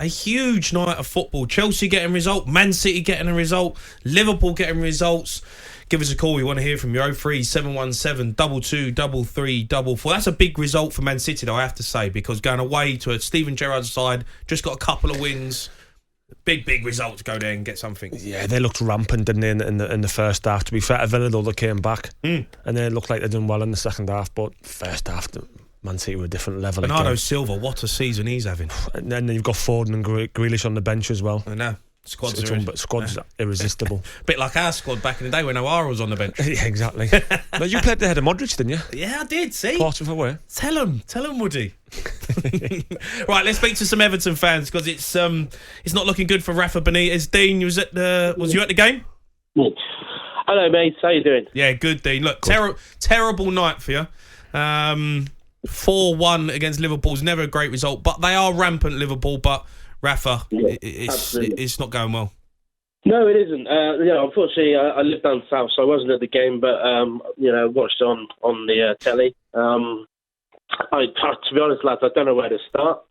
A huge night of football. Chelsea getting a result, Man City getting a result, Liverpool getting results. Give us a call. We want to hear from you. 03717 223344. That's a big result for Man City, though, I have to say, because going away to a Steven Gerrard's side, just got a couple of wins. Big result to go there and get something. Yeah, they looked rampant, didn't they, in the first half. To be fair to Villa, though, they came back. And they looked like they'd done well in the second half, but first half, Man City were a different level. Bernardo Silva, what a season he's having. And then you've got Foden and Grealish on the bench as well. I know. Squad's irresistible. A bit like our squad back in the day when O'Hara was on the bench. Yeah, exactly. But you played the head of Modric, didn't you? Yeah, I did, see? Portsmouth away. Tell him, Woody. Right, let's speak to some Everton fans, because it's not looking good for Rafa Benitez. Dean, was you at the game? Hello, mate. How you doing? Yeah, good, Dean. Look, terrible night for you. 4-1 against Liverpool's never a great result, but they are rampant, Liverpool. But Rafa, it's not going well. No, it isn't. Unfortunately, I live down south, so I wasn't at the game, but watched it on the telly. To be honest, lads, I don't know where to start.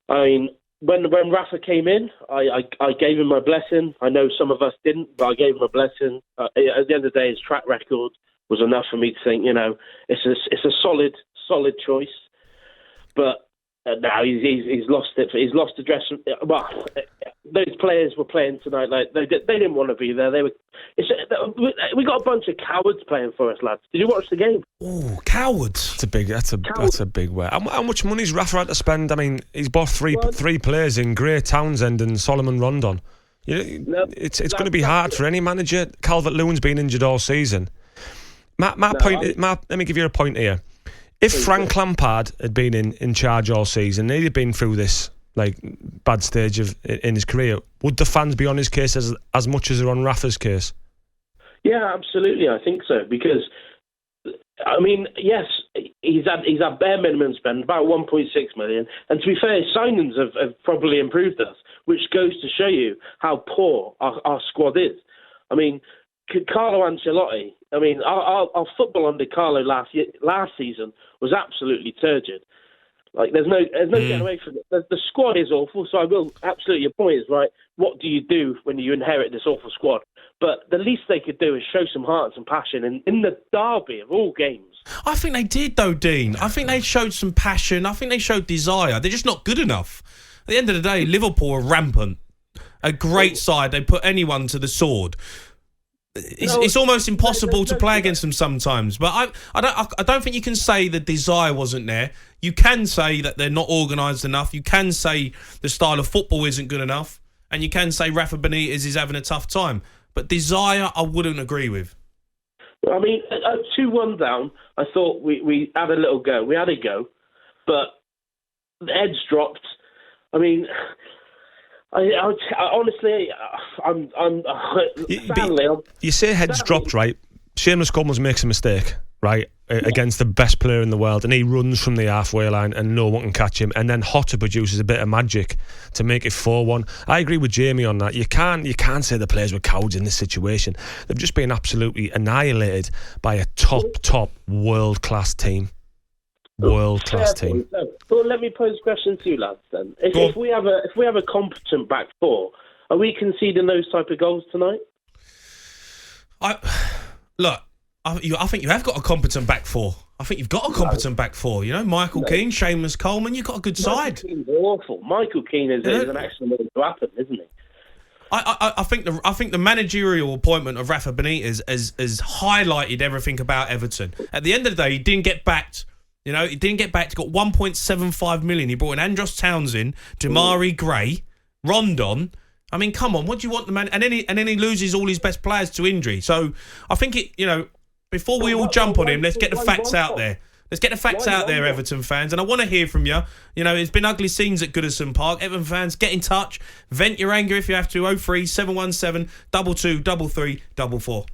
I mean, when Rafa came in, I gave him my blessing. I know some of us didn't, but I gave him a blessing. At the end of the day, his track record was enough for me to think, it's a solid choice. But now he's lost it. He's lost the dress. Well, those players were playing tonight like they didn't want to be there. We got a bunch of cowards playing for us, lads. Did you watch the game? Oh, cowards! That's a big word. How much money's Rafa had to spend? I mean, he's bought three players in Gray Townsend and Solomon Rondon. It's going to be hard for any manager. Calvert-Lewin's been injured all season. Let me give you a point here. If Frank Lampard had been in charge all season, he'd have been through this bad stage in his career, would the fans be on his case as much as they're on Rafa's case? Yeah, absolutely. I think so, because I mean, yes, he's had bare minimum spend, about 1.6 million, and to be fair, his signings have probably improved us, which goes to show you how poor our squad is. I mean, Carlo Ancelotti. I mean, our football under Carlo last season was absolutely turgid. There's no getting away from it. The squad is awful, so I will absolutely. Your point is right. What do you do when you inherit this awful squad? But the least they could do is show some heart and passion in the derby of all games. I think they did, though, Dean. I think they showed some passion. I think they showed desire. They're just not good enough. At the end of the day, Liverpool are rampant. A great side. They put anyone to the sword. It's almost impossible to play against them sometimes. But I don't think you can say the desire wasn't there. You can say that they're not organised enough. You can say the style of football isn't good enough. And you can say Rafa Benitez is having a tough time. But desire, I wouldn't agree with. Well, I mean, at 2-1 down, I thought we had a little go. We had a go. But the heads dropped. I mean... honestly, you say heads dropped, right? Seamus Coleman makes a mistake, right, against the best player in the world, and he runs from the halfway line and no one can catch him, and then Hotter produces a bit of magic to make it 4-1. I agree with Jamie on that. You can't say the players were cowards in this situation. They've just been absolutely annihilated by a top world-class team. World-class team. Well, let me pose a question to you, lads. Then, if we have a competent back four, are we conceding those type of goals tonight? I think you have got a competent back four. I think you've got a competent back four. Michael Keane, Seamus Coleman. You've got a good side. Michael Keane's awful. Michael Keane is an excellent thing to happen, isn't he? I think the managerial appointment of Rafa Benitez has highlighted everything about Everton. At the end of the day, he didn't get backed. He didn't get back. He got 1.75 million. He brought in Andros Townsend, Jamari Gray, Rondon. I mean, come on, what do you want the man? And then he loses all his best players to injury. So I think before we all jump on him, let's get the facts out there. Let's get the facts out there, Everton fans. And I want to hear from you. It's been ugly scenes at Goodison Park. Everton fans, get in touch. Vent your anger if you have to. 03717 223344.